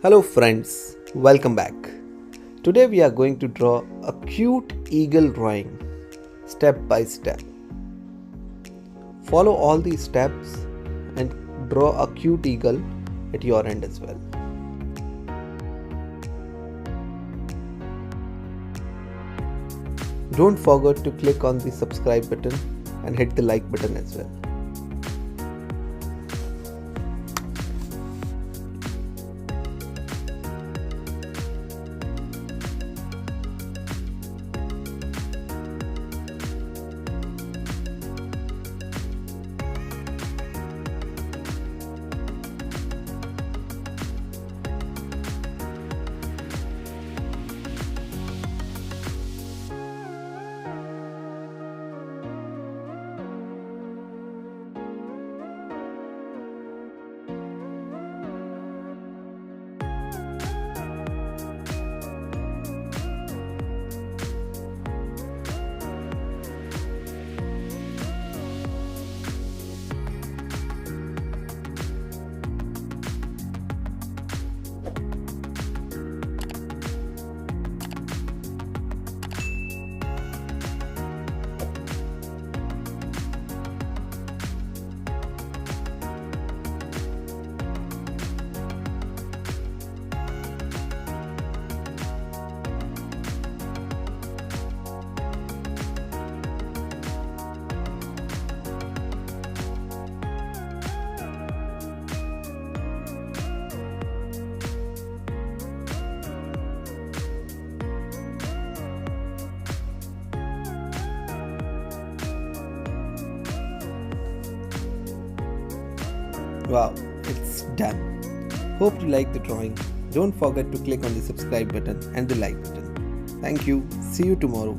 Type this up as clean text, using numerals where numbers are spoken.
Hello friends, welcome back. Today we are going to draw a cute eagle drawing step by step. Follow all these steps and draw a cute eagle at your end as well. Don't forget to click on the subscribe button and hit the like button as well. Wow, it's done. Hope you like the drawing. Don't forget to click on the subscribe button and the like button. Thank you. See you tomorrow.